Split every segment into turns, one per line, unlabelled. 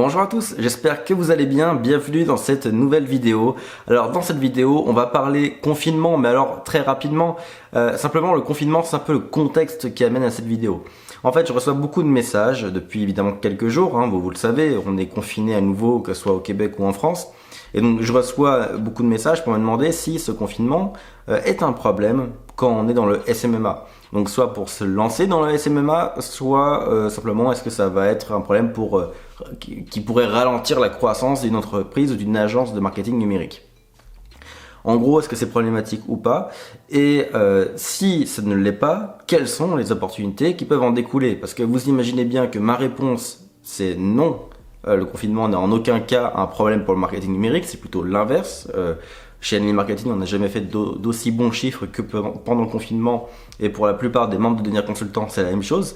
Bonjour à tous, j'espère que vous allez bien, bienvenue dans cette nouvelle vidéo. Alors dans cette vidéo, on va parler confinement, mais alors très rapidement, simplement le confinement c'est un peu le contexte qui amène à cette vidéo. En fait, je reçois beaucoup de messages depuis évidemment quelques jours, vous le savez, on est confiné à nouveau, que ce soit au Québec ou en France. Et donc je reçois beaucoup de messages pour me demander si ce confinement est un problème quand on est dans le SMMA. Donc soit pour se lancer dans le SMMA, soit simplement est-ce que ça va être un problème qui pourrait ralentir la croissance d'une entreprise ou d'une agence de marketing numérique. En gros, est-ce que c'est problématique ou pas? Et si ça ne l'est pas, quelles sont les opportunités qui peuvent en découler? Parce que vous imaginez bien que ma réponse, c'est non. Le confinement n'est en aucun cas un problème pour le marketing numérique, c'est plutôt l'inverse. Chez Enely Marketing, on n'a jamais fait d'aussi bons chiffres que pendant le confinement, et pour la plupart des membres de Devenir Consultant, c'est la même chose.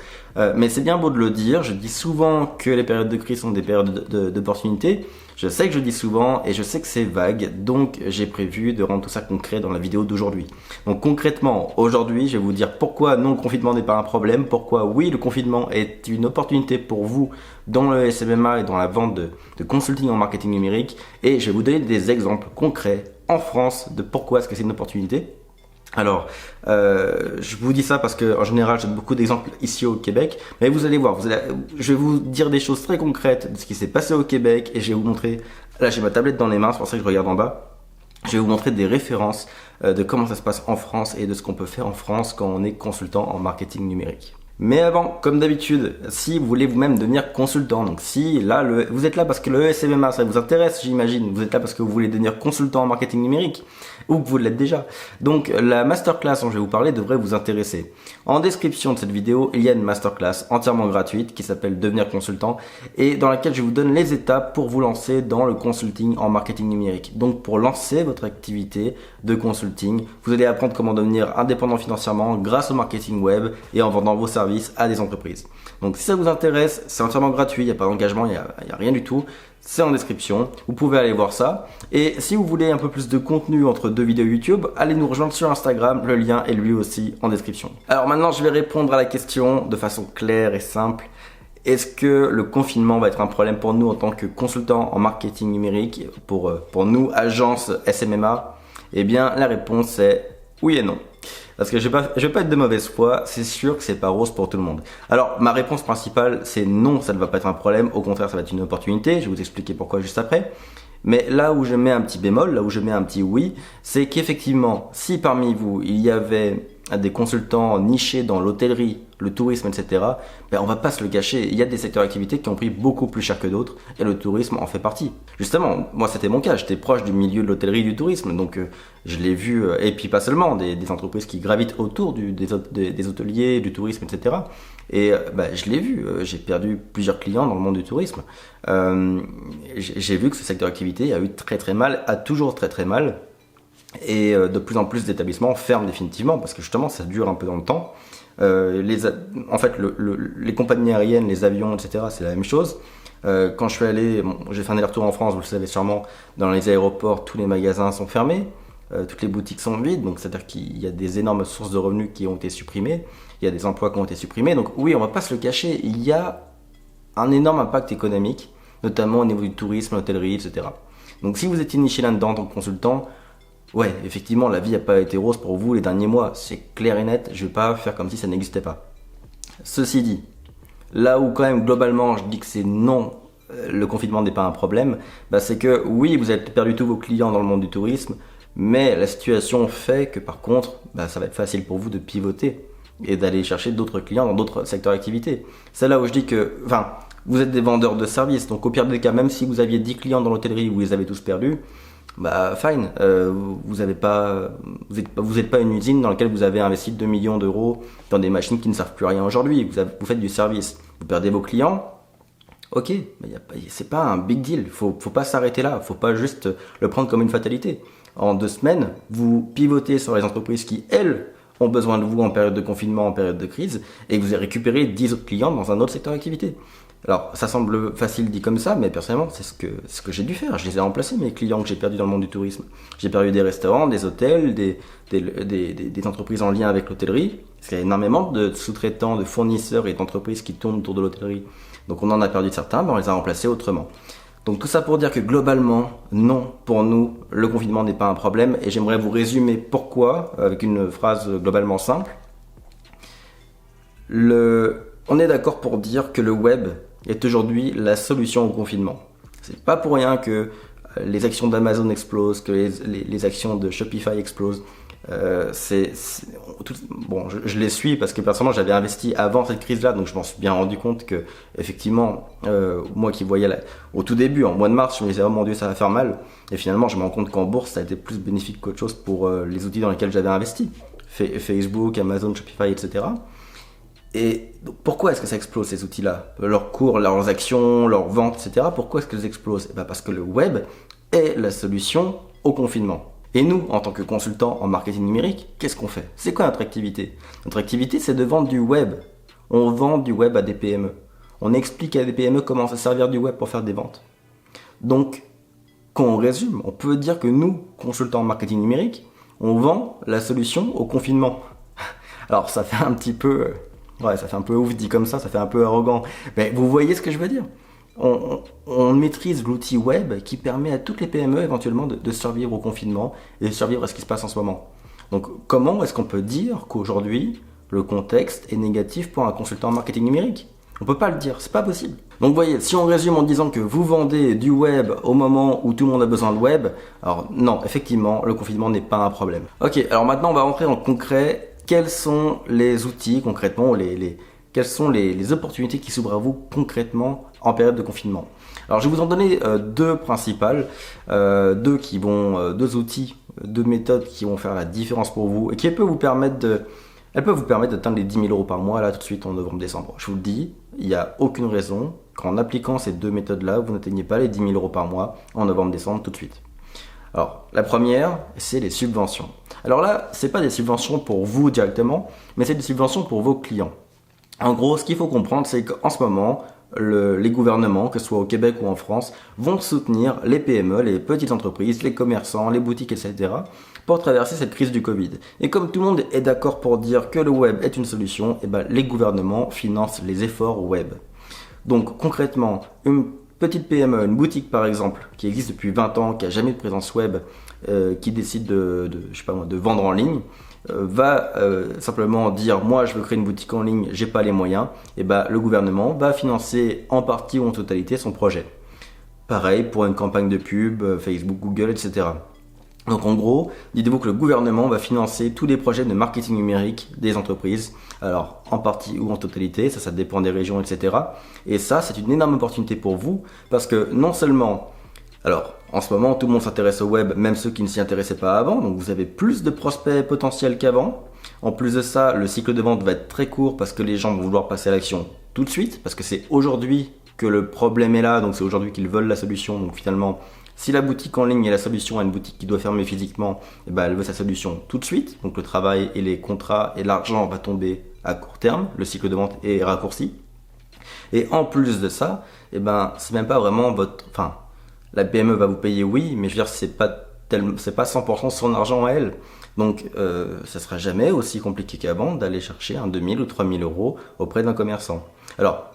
Mais c'est bien beau de le dire, je dis souvent que les périodes de crise sont des périodes d'opportunité. Je sais que je dis souvent et je sais que c'est vague, donc j'ai prévu de rendre tout ça concret dans la vidéo d'aujourd'hui. Donc concrètement, aujourd'hui, je vais vous dire pourquoi non, le confinement n'est pas un problème, pourquoi oui, le confinement est une opportunité pour vous dans le SMMA et dans la vente de consulting en marketing numérique, et je vais vous donner des exemples concrets en France de pourquoi est-ce que c'est une opportunité. Alors, je vous dis ça parce que en général, j'ai beaucoup d'exemples ici au Québec, mais vous allez voir, je vais vous dire des choses très concrètes de ce qui s'est passé au Québec, et je vais vous montrer, là j'ai ma tablette dans les mains, c'est pour ça que je regarde en bas, je vais vous montrer des références de comment ça se passe en France et de ce qu'on peut faire en France quand on est consultant en marketing numérique. Mais avant, comme d'habitude, si vous voulez vous-même devenir consultant, donc si là, vous êtes là parce que le SMMA, ça vous intéresse, j'imagine, vous êtes là parce que vous voulez devenir consultant en marketing numérique, ou que vous l'êtes déjà. Donc la masterclass dont je vais vous parler devrait vous intéresser. En description de cette vidéo, il y a une masterclass entièrement gratuite qui s'appelle Devenir consultant, et dans laquelle je vous donne les étapes pour vous lancer dans le consulting en marketing numérique. Donc pour lancer votre activité de consulting, vous allez apprendre comment devenir indépendant financièrement grâce au marketing web et en vendant vos services à des entreprises. Donc si ça vous intéresse, c'est entièrement gratuit, il n'y a pas d'engagement, il n'y a rien du tout. C'est en description, vous pouvez aller voir ça. Et si vous voulez un peu plus de contenu entre deux vidéos YouTube, allez nous rejoindre sur Instagram, le lien est lui aussi en description. Alors maintenant, je vais répondre à la question de façon claire et simple. Est-ce que le confinement va être un problème pour nous en tant que consultants en marketing numérique, pour nous, agence SMMA? Eh bien, la réponse est oui et non. Parce que je vais pas être de mauvaise foi, c'est sûr que c'est pas rose pour tout le monde. Alors, ma réponse principale, c'est non, ça ne va pas être un problème, au contraire, ça va être une opportunité, je vais vous expliquer pourquoi juste après. Mais là où je mets un petit bémol, là où je mets un petit oui, c'est qu'effectivement, si parmi vous, il y avait des consultants nichés dans l'hôtellerie, le tourisme, etc., on va pas se le cacher, il y a des secteurs d'activité qui ont pris beaucoup plus cher que d'autres, et le tourisme en fait partie. Justement, moi c'était mon cas, j'étais proche du milieu de l'hôtellerie et du tourisme, donc je l'ai vu, et puis pas seulement, des entreprises qui gravitent autour des hôteliers, du tourisme, etc. Et je l'ai vu, j'ai perdu plusieurs clients dans le monde du tourisme. J'ai vu que ce secteur d'activité a eu très mal, a toujours très mal, et de plus en plus d'établissements ferment définitivement parce que justement ça dure un peu dans le temps. En fait, les compagnies aériennes, les avions, etc., c'est la même chose. Quand je suis allé, j'ai fait un aller-retour en France, vous le savez sûrement, dans les aéroports, tous les magasins sont fermés, toutes les boutiques sont vides, donc c'est-à-dire qu'il y a des énormes sources de revenus qui ont été supprimées, il y a des emplois qui ont été supprimés, donc oui, on va pas se le cacher, il y a un énorme impact économique, notamment au niveau du tourisme, l'hôtellerie, etc. Donc si vous étiez niché là-dedans en tant que consultant, ouais, effectivement, la vie n'a pas été rose pour vous les derniers mois, c'est clair et net, je vais pas faire comme si ça n'existait pas. Ceci dit, là où quand même globalement je dis que c'est non, le confinement n'est pas un problème, c'est que oui, vous avez perdu tous vos clients dans le monde du tourisme, mais la situation fait que par contre, ça va être facile pour vous de pivoter et d'aller chercher d'autres clients dans d'autres secteurs d'activité. C'est là où je dis que, vous êtes des vendeurs de services, donc au pire des cas, même si vous aviez 10 clients dans l'hôtellerie, vous les avez tous perdus, fine, vous êtes pas une usine dans laquelle vous avez investi 2 millions d'euros dans des machines qui ne servent plus à rien aujourd'hui, vous faites du service, vous perdez vos clients, ok, mais c'est pas un big deal, faut pas s'arrêter là, faut pas juste le prendre comme une fatalité. En 2 semaines, vous pivotez sur les entreprises qui, elles, ont besoin de vous en période de confinement, en période de crise, et vous avez récupéré 10 autres clients dans un autre secteur d'activité. Alors, ça semble facile dit comme ça, mais personnellement, c'est ce que j'ai dû faire. Je les ai remplacés, mes clients que j'ai perdus dans le monde du tourisme. J'ai perdu des restaurants, des hôtels, des entreprises en lien avec l'hôtellerie. Parce qu'il y a énormément de sous-traitants, de fournisseurs et d'entreprises qui tournent autour de l'hôtellerie. Donc, on en a perdu certains, mais on les a remplacés autrement. Donc, tout ça pour dire que globalement, non, pour nous, le confinement n'est pas un problème. Et j'aimerais vous résumer pourquoi, avec une phrase globalement simple. On est d'accord pour dire que le web est aujourd'hui la solution au confinement. C'est pas pour rien que les actions d'Amazon explosent, que les actions de Shopify explosent. Bon, je les suis parce que personnellement j'avais investi avant cette crise-là, donc je m'en suis bien rendu compte que effectivement, moi qui voyais au tout début, en mois de mars, je me disais oh mon Dieu ça va faire mal, et finalement je me rends compte qu'en bourse ça a été plus bénéfique qu'autre chose pour les outils dans lesquels j'avais investi, Facebook, Amazon, Shopify, etc. Et donc, pourquoi est-ce que ça explose ces outils-là? Leurs cours, leurs actions, leurs ventes, etc. Pourquoi est-ce qu'elles explosent? Parce que le web est la solution au confinement. Et nous, en tant que consultants en marketing numérique, qu'est-ce qu'on fait? C'est quoi notre activité? Notre activité, c'est de vendre du web. On vend du web à des PME. On explique à des PME comment se servir du web pour faire des ventes. Donc, quand on résume, on peut dire que nous, consultants en marketing numérique, on vend la solution au confinement. Alors, ça fait un petit peu... Ouais, ça fait un peu ouf dit comme ça fait un peu arrogant. Mais vous voyez ce que je veux dire? On maîtrise l'outil web qui permet à toutes les PME éventuellement de survivre au confinement et de survivre à ce qui se passe en ce moment. Donc comment est-ce qu'on peut dire qu'aujourd'hui le contexte est négatif pour un consultant en marketing numérique? On peut pas le dire, c'est pas possible. Donc vous voyez, si on résume en disant que vous vendez du web au moment où tout le monde a besoin de web, alors non, effectivement, le confinement n'est pas un problème. Ok, alors maintenant on va rentrer en concret. Quels sont les outils concrètement, quelles sont les opportunités qui s'ouvrent à vous concrètement en période de confinement? Alors je vais vous en donner deux principales, deux outils, deux méthodes qui vont faire la différence pour vous et qui peuvent vous permettre d'atteindre les 10 000 euros par mois là tout de suite en novembre-décembre. Je vous le dis, il n'y a aucune raison qu'en appliquant ces deux méthodes-là, vous n'atteigniez pas les 10 000 euros par mois en novembre-décembre tout de suite. Alors, la première, c'est les subventions. Alors là, c'est pas des subventions pour vous directement, mais c'est des subventions pour vos clients. En gros, ce qu'il faut comprendre, c'est qu'en ce moment, les gouvernements, que ce soit au Québec ou en France, vont soutenir les PME, les petites entreprises, les commerçants, les boutiques, etc., pour traverser cette crise du Covid. Et comme tout le monde est d'accord pour dire que le web est une solution, les gouvernements financent les efforts web. Donc concrètement, une petite PME, une boutique par exemple, qui existe depuis 20 ans, qui n'a jamais de présence web, qui décide de vendre en ligne, va simplement dire moi je veux créer une boutique en ligne, j'ai pas les moyens, et le gouvernement va financer en partie ou en totalité son projet. Pareil pour une campagne de pub, Facebook, Google, etc. Donc en gros, dites-vous que le gouvernement va financer tous les projets de marketing numérique des entreprises, alors en partie ou en totalité, ça dépend des régions, etc. Et ça, c'est une énorme opportunité pour vous, parce que non seulement, alors en ce moment, tout le monde s'intéresse au web, même ceux qui ne s'y intéressaient pas avant, donc vous avez plus de prospects potentiels qu'avant. En plus de ça, le cycle de vente va être très court parce que les gens vont vouloir passer à l'action tout de suite, parce que c'est aujourd'hui que le problème est là, donc c'est aujourd'hui qu'ils veulent la solution, donc finalement... Si la boutique en ligne est la solution à une boutique qui doit fermer physiquement, elle veut sa solution tout de suite. Donc le travail et les contrats et l'argent va tomber à court terme. Le cycle de vente est raccourci. Et en plus de ça, c'est même pas vraiment la PME va vous payer, oui, mais je veux dire, c'est pas 100% son argent à elle. Donc, ça sera jamais aussi compliqué qu'avant d'aller chercher un 2000 ou 3000 euros auprès d'un commerçant. Alors,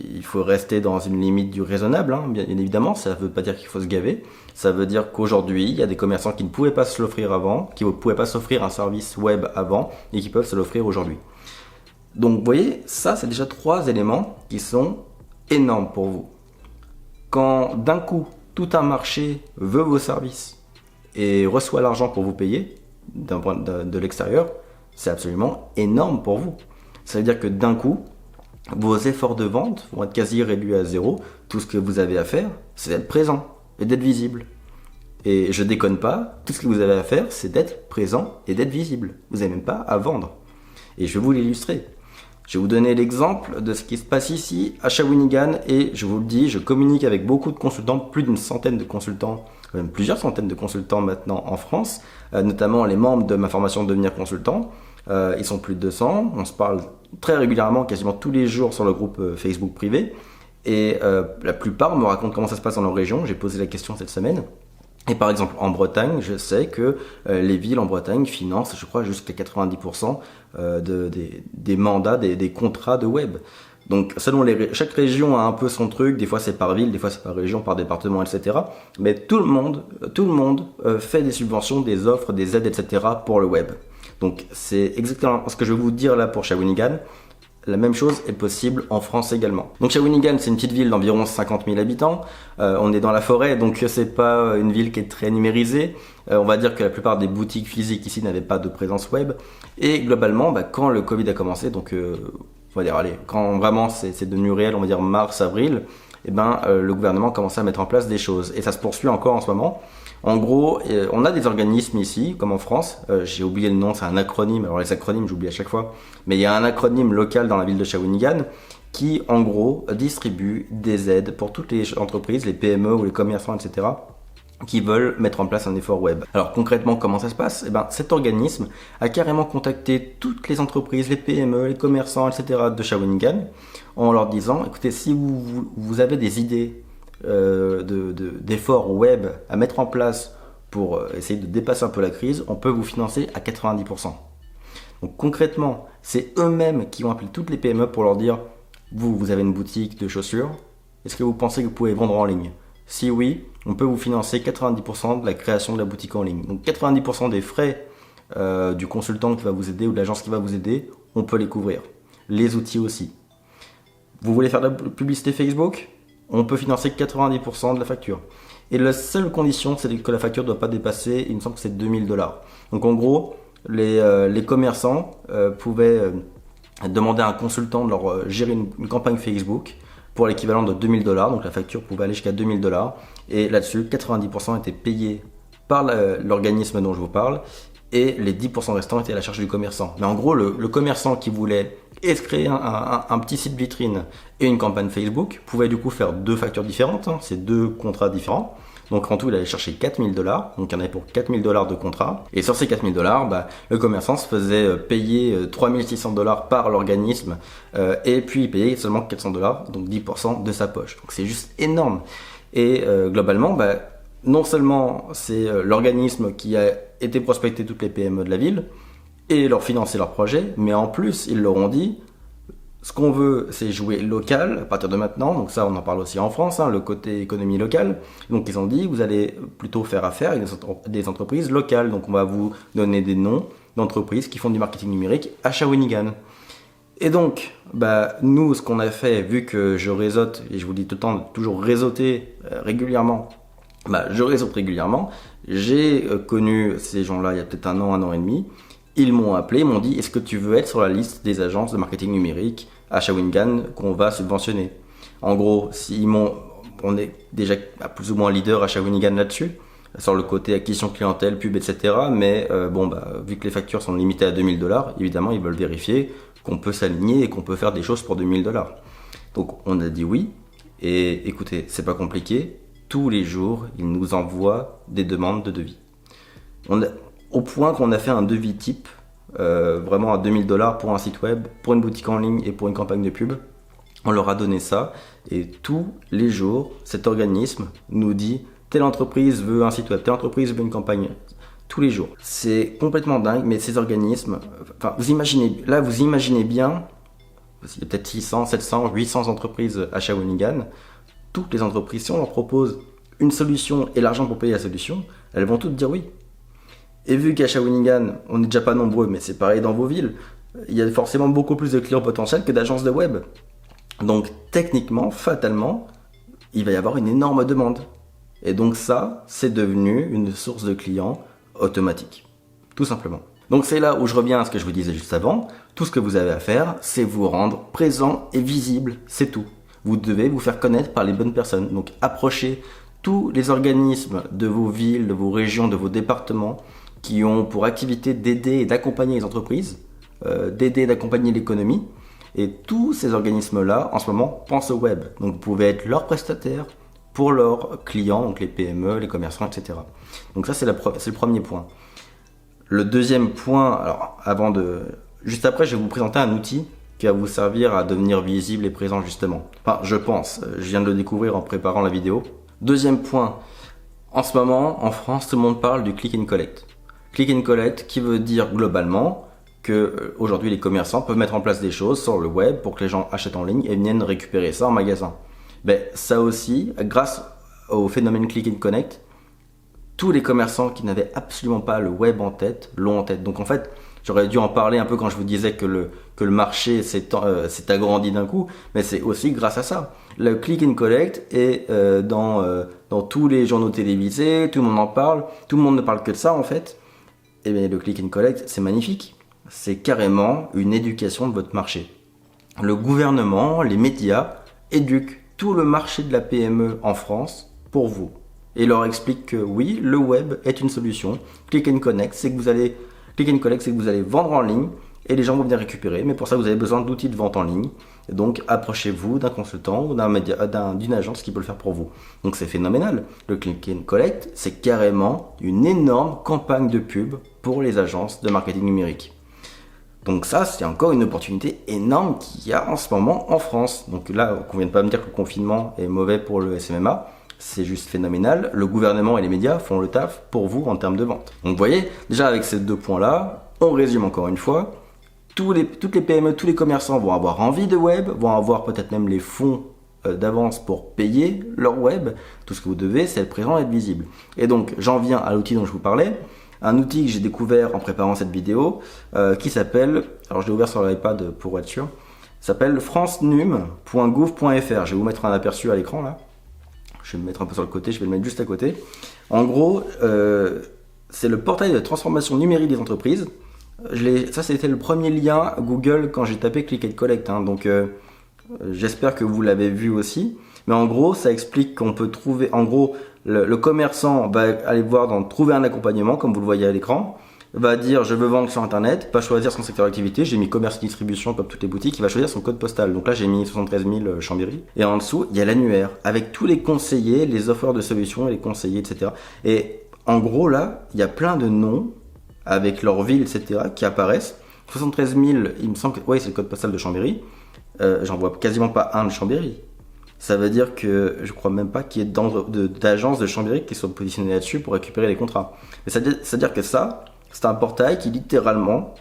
il faut rester dans une limite du raisonnable, bien évidemment. Ça ne veut pas dire qu'il faut se gaver. Ça veut dire qu'aujourd'hui, il y a des commerçants qui ne pouvaient pas se l'offrir avant, qui ne pouvaient pas s'offrir un service web avant et qui peuvent se l'offrir aujourd'hui. Donc, vous voyez, ça, c'est déjà 3 éléments qui sont énormes pour vous. Quand d'un coup, tout un marché veut vos services et reçoit l'argent pour vous payer d'un point de l'extérieur, c'est absolument énorme pour vous. Ça veut dire que d'un coup, vos efforts de vente vont être quasi réduits à zéro. Tout ce que vous avez à faire, c'est d'être présent et d'être visible. Et je déconne pas, tout ce que vous avez à faire, c'est d'être présent et d'être visible. Vous n'avez même pas à vendre. Et je vais vous l'illustrer. Je vais vous donner l'exemple de ce qui se passe ici à Shawinigan et je vous le dis, je communique avec beaucoup de consultants, plus d'une centaine de consultants, même plusieurs centaines de consultants maintenant en France, notamment les membres de ma formation Devenir consultant. Ils sont plus de 200, on se parle très régulièrement, quasiment tous les jours sur le groupe Facebook privé. Et la plupart me racontent comment ça se passe dans leur région. J'ai posé la question cette semaine. Et par exemple, en Bretagne, je sais que les villes en Bretagne financent, je crois, jusqu'à 90% des mandats, des contrats de web. Donc, selon chaque région a un peu son truc. Des fois, c'est par ville, des fois, c'est par région, par département, etc. Mais tout le monde fait des subventions, des offres, des aides, etc. pour le web. Donc, c'est exactement ce que je vais vous dire là pour Shawinigan. La même chose est possible en France également. Donc Shawinigan, c'est une petite ville d'environ 50 000 habitants. On est dans la forêt, donc c'est pas une ville qui est très numérisée. On va dire que la plupart des boutiques physiques ici n'avaient pas de présence web. Et globalement, quand le Covid a commencé, donc on va dire, allez, quand vraiment c'est devenu réel, on va dire mars, avril, le gouvernement a commencé à mettre en place des choses. Et ça se poursuit encore en ce moment. En gros, on a des organismes ici, comme en France. J'ai oublié le nom, c'est un acronyme. Alors les acronymes, j'oublie à chaque fois. Mais il y a un acronyme local dans la ville de Shawinigan qui, en gros, distribue des aides pour toutes les entreprises, les PME ou les commerçants, etc., qui veulent mettre en place un effort web. Alors concrètement, comment ça se passe ? Cet organisme a carrément contacté toutes les entreprises, les PME, les commerçants, etc. de Shawinigan, en leur disant, écoutez, si vous avez des idées d'efforts web à mettre en place pour essayer de dépasser un peu la crise, on peut vous financer à 90%. Donc concrètement, c'est eux-mêmes qui vont appeler toutes les PME pour leur dire, vous avez une boutique de chaussures, est-ce que vous pensez que vous pouvez vendre en ligne ? Si oui, on peut vous financer 90% de la création de la boutique en ligne. Donc 90% des frais du consultant qui va vous aider ou de l'agence qui va vous aider, on peut les couvrir. Les outils aussi. Vous voulez faire de la publicité Facebook ? On peut financer 90% de la facture. Et la seule condition, c'est que la facture ne doit pas dépasser, il me semble que c'est $2000. Donc en gros, les commerçants pouvaient demander à un consultant de leur gérer une campagne Facebook pour l'équivalent de $2000. Donc la facture pouvait aller jusqu'à $2000. Et là-dessus, 90% étaient payés par l'organisme dont je vous parle. Et les 10% restants étaient à la charge du commerçant. Mais en gros, le commerçant qui voulait créer un petit site vitrine et une campagne Facebook pouvait du coup faire deux factures différentes, c'est deux contrats différents. Donc en tout, il allait chercher $4000, donc il y en avait pour $4000 de contrat. Et sur ces $4000, le commerçant se faisait payer $3600 par l'organisme et puis il payait seulement $400, donc 10% de sa poche. Donc c'est juste énorme. Et globalement, non seulement c'est l'organisme qui a été prospecter toutes les PME de la ville et leur financer leur projet, mais en plus, ils leur ont dit, ce qu'on veut, c'est jouer local à partir de maintenant. Donc ça, on en parle aussi en France, le côté économie locale. Donc ils ont dit, vous allez plutôt faire affaire avec des entreprises locales. Donc on va vous donner des noms d'entreprises qui font du marketing numérique à Shawinigan. Et donc, nous, ce qu'on a fait, vu que je réseaute, et je vous dis tout le temps, toujours réseauter régulièrement, je réseaute régulièrement. J'ai connu ces gens-là il y a peut-être un an et demi. Ils m'ont appelé, m'ont dit, est-ce que tu veux être sur la liste des agences de marketing numérique à Shawinigan qu'on va subventionner ? En gros, on est déjà plus ou moins leader à Shawinigan là-dessus, sur le côté acquisition clientèle, pub, etc. Mais vu que les factures sont limitées à $2000, évidemment, ils veulent vérifier qu'on peut s'aligner et qu'on peut faire des choses pour $2000. Donc on a dit oui. Et écoutez, c'est pas compliqué. Tous les jours, ils nous envoient des demandes de devis. Au point qu'on a fait un devis type, vraiment à $2000 pour un site web, pour une boutique en ligne et pour une campagne de pub. On leur a donné ça et tous les jours, cet organisme nous dit telle entreprise veut un site web, telle entreprise veut une campagne. Tous les jours. C'est complètement dingue, mais ces organismes, vous imaginez bien, il y a peut-être 600, 700, 800 entreprises à Shawinigan. Toutes les entreprises, si on leur propose une solution et l'argent pour payer la solution, elles vont toutes dire oui. Et vu qu'à Shawinigan, on n'est déjà pas nombreux, mais c'est pareil dans vos villes, il y a forcément beaucoup plus de clients potentiels que d'agences de web. Donc techniquement, fatalement, il va y avoir une énorme demande. Et donc ça, c'est devenu une source de clients automatique. Tout simplement. Donc c'est là où je reviens à ce que je vous disais juste avant. Tout ce que vous avez à faire, c'est vous rendre présent et visible, c'est tout. Vous devez vous faire connaître par les bonnes personnes. Donc approchez tous les organismes de vos villes, de vos régions, de vos départements qui ont pour activité d'aider et d'accompagner les entreprises, d'aider et d'accompagner l'économie. Et tous ces organismes-là, en ce moment, pensent au web. Donc vous pouvez être leur prestataire pour leurs clients, donc les PME, les commerçants, etc. Donc ça, c'est le premier point. Le deuxième point, juste après, je vais vous présenter un outil qui va vous servir à devenir visible et présent justement. Enfin, je pense, je viens de le découvrir en préparant la vidéo. Deuxième point, en ce moment, en France, tout le monde parle du click and collect. Click and collect qui veut dire globalement que aujourd'hui les commerçants peuvent mettre en place des choses sur le web pour que les gens achètent en ligne et viennent récupérer ça en magasin. Ben, ça aussi, grâce au phénomène click and collect, tous les commerçants qui n'avaient absolument pas le web en tête l'ont en tête. Donc en fait, j'aurais dû en parler un peu quand je vous disais que le marché s'est agrandi d'un coup, mais c'est aussi grâce à ça. Le click and collect est dans tous les journaux télévisés, tout le monde en parle, tout le monde ne parle que de ça en fait. Et bien le click and collect, c'est magnifique. C'est carrément une éducation de votre marché. Le gouvernement, les médias éduquent tout le marché de la PME en France pour vous. Et leur expliquent que oui, le web est une solution. Click and collect, c'est que vous allez vendre en ligne et les gens vont venir récupérer. Mais pour ça, vous avez besoin d'outils de vente en ligne. Et donc, approchez-vous d'un consultant ou d'une agence qui peut le faire pour vous. Donc, c'est phénoménal. Le click and collect, c'est carrément une énorme campagne de pub pour les agences de marketing numérique. Donc ça, c'est encore une opportunité énorme qu'il y a en ce moment en France. Donc là, qu'on vienne pas me dire que le confinement est mauvais pour le SMMA. C'est juste phénoménal. Le gouvernement et les médias font le taf pour vous en termes de vente. Donc vous voyez, déjà avec ces deux points-là, on résume encore une fois. Toutes les PME, tous les commerçants vont avoir envie de web, vont avoir peut-être même les fonds d'avance pour payer leur web. Tout ce que vous devez, c'est être présent et être visible. Et donc, j'en viens à l'outil dont je vous parlais. Un outil que j'ai découvert en préparant cette vidéo qui s'appelle, alors je l'ai ouvert sur l'iPad pour être sûr, s'appelle francenum.gouv.fr. Je vais vous mettre un aperçu à l'écran là. Je vais me mettre un peu sur le côté, je vais le mettre juste à côté. En gros, c'est le portail de transformation numérique des entreprises. Ça, c'était le premier lien Google quand j'ai tapé Click and Collect. Hein, donc, j'espère que vous l'avez vu aussi. Mais en gros, ça explique qu'on peut trouver... En gros, le commerçant va aller voir dans Trouver un accompagnement, comme vous le voyez à l'écran. Va dire je veux vendre sur internet, pas choisir son secteur d'activité, j'ai mis commerce et distribution comme toutes les boutiques, il va choisir son code postal. Donc là j'ai mis 73 000 Chambéry. Et en dessous il y a l'annuaire avec tous les conseillers, les offreurs de solutions, les conseillers, etc. Et en gros là, il y a plein de noms avec leur ville, etc. qui apparaissent. 73 000, il me semble que ouais, c'est le code postal de Chambéry. J'en vois quasiment pas un de Chambéry. Ça veut dire que je crois même pas qu'il y ait d'agences de Chambéry qui soient positionnées là-dessus pour récupérer les contrats. Mais c'est-à-dire que ça, c'est un portail qui littéralement,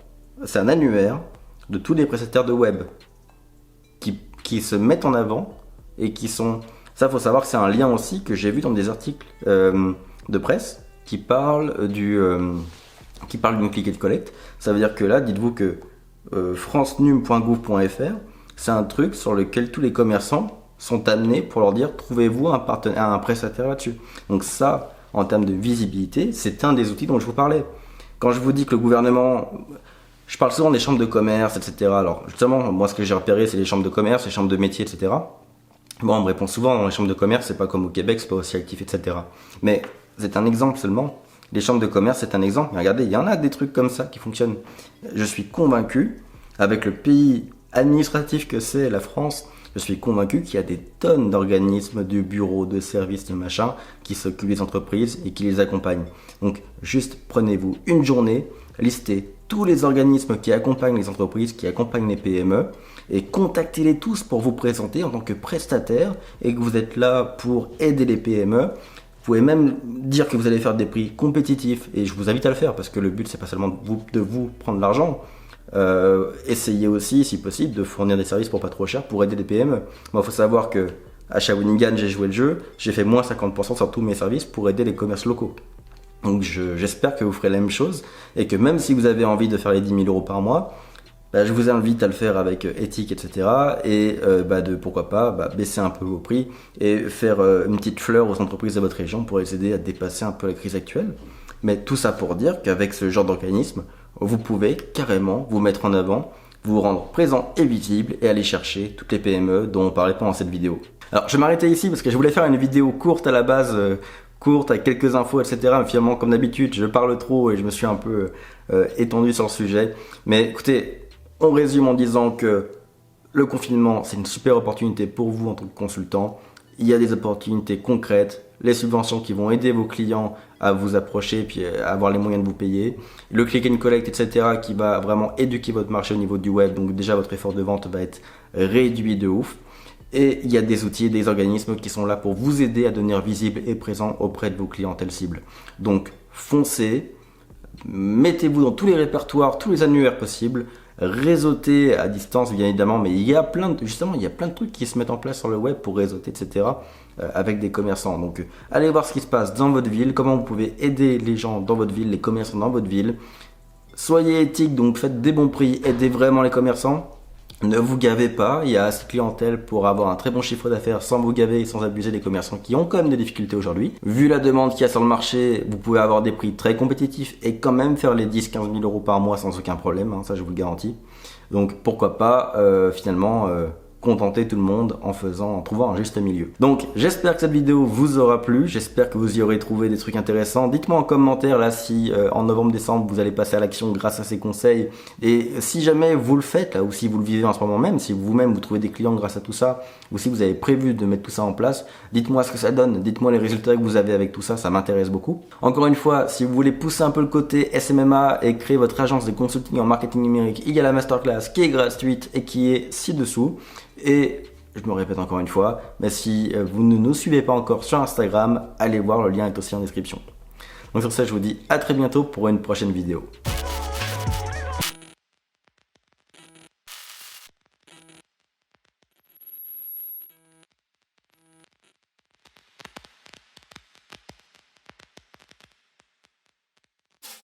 c'est un annuaire de tous les prestataires de web qui se mettent en avant et qui sont... Ça, faut savoir que c'est un lien aussi que j'ai vu dans des articles de presse qui parlent d'une click and collect. Ça veut dire que là, dites-vous que francenum.gouv.fr, c'est un truc sur lequel tous les commerçants sont amenés pour leur dire trouvez-vous un prestataire là-dessus. Donc ça, en termes de visibilité, c'est un des outils dont je vous parlais. Quand je vous dis que le gouvernement, je parle souvent des chambres de commerce, etc. Alors justement, moi ce que j'ai repéré, c'est les chambres de commerce, les chambres de métier, etc. Bon, on me répond souvent, dans les chambres de commerce, c'est pas comme au Québec, c'est pas aussi actif, etc. Mais c'est un exemple seulement. Les chambres de commerce, c'est un exemple. Mais regardez, il y en a des trucs comme ça qui fonctionnent. Je suis convaincu, avec le pays administratif que c'est la France, je suis convaincu qu'il y a des tonnes d'organismes, de bureaux, de services, de machins qui s'occupent des entreprises et qui les accompagnent. Donc juste prenez-vous une journée, listez tous les organismes qui accompagnent les entreprises, qui accompagnent les PME et contactez-les tous pour vous présenter en tant que prestataire et que vous êtes là pour aider les PME. Vous pouvez même dire que vous allez faire des prix compétitifs et je vous invite à le faire parce que le but c'est pas seulement de vous prendre l'argent. Essayez aussi, si possible, de fournir des services pour pas trop cher pour aider les PME. Moi, il faut savoir que à Shawinigan, j'ai joué le jeu, j'ai fait moins 50% sur tous mes services pour aider les commerces locaux. Donc, j'espère que vous ferez la même chose et que même si vous avez envie de faire les 10 000 euros par mois, je vous invite à le faire avec éthique, etc. Et pourquoi pas baisser un peu vos prix et faire une petite fleur aux entreprises de votre région pour les aider à dépasser un peu la crise actuelle. Mais tout ça pour dire qu'avec ce genre d'organisme, vous pouvez carrément vous mettre en avant, vous rendre présent et visible et aller chercher toutes les PME dont on parlait pendant cette vidéo. Alors je vais m'arrêter ici parce que je voulais faire une vidéo courte à la base, courte avec quelques infos, etc. Mais finalement, comme d'habitude, je parle trop et je me suis un peu étendu sur le sujet. Mais écoutez, on résume en disant que le confinement, c'est une super opportunité pour vous en tant que consultant. Il y a des opportunités concrètes les subventions qui vont aider vos clients à vous approcher puis à avoir les moyens de vous payer, le click and collect, etc. qui va vraiment éduquer votre marché au niveau du web, donc déjà votre effort de vente va être réduit de ouf. Et il y a des outils, des organismes qui sont là pour vous aider à devenir visible et présent auprès de vos clientèles cibles. Donc foncez, mettez-vous dans tous les répertoires, tous les annuaires possibles, réseautez à distance bien évidemment, mais il y a plein de trucs qui se mettent en place sur le web pour réseauter, etc. Avec des commerçants. Donc allez voir ce qui se passe dans votre ville, comment vous pouvez aider les gens dans votre ville, les commerçants dans votre ville. Soyez éthique, donc faites des bons prix, aidez vraiment les commerçants. Ne vous gavez pas, il y a assez de clientèle pour avoir un très bon chiffre d'affaires sans vous gaver et sans abuser des commerçants qui ont quand même des difficultés aujourd'hui. Vu la demande qu'il y a sur le marché, vous pouvez avoir des prix très compétitifs et quand même faire les 10-15 000 euros par mois sans aucun problème, hein, ça je vous le garantis. Donc pourquoi pas finalement contenter tout le monde en trouvant un juste milieu. Donc j'espère que cette vidéo vous aura plu, j'espère que vous y aurez trouvé des trucs intéressants. Dites-moi en commentaire là si en novembre-décembre vous allez passer à l'action grâce à ces conseils, et si jamais vous le faites là, ou si vous le vivez en ce moment même, si vous-même vous trouvez des clients grâce à tout ça, ou si vous avez prévu de mettre tout ça en place, dites-moi ce que ça donne, dites-moi les résultats que vous avez avec tout ça, ça m'intéresse beaucoup. Encore une fois, si vous voulez pousser un peu le côté SMMA et créer votre agence de consulting en marketing numérique, il y a la masterclass qui est gratuite et qui est ci-dessous. Et je me répète encore une fois, mais si vous ne nous suivez pas encore sur Instagram, allez voir, le lien est aussi en description. Donc sur ça, je vous dis à très bientôt pour une prochaine vidéo.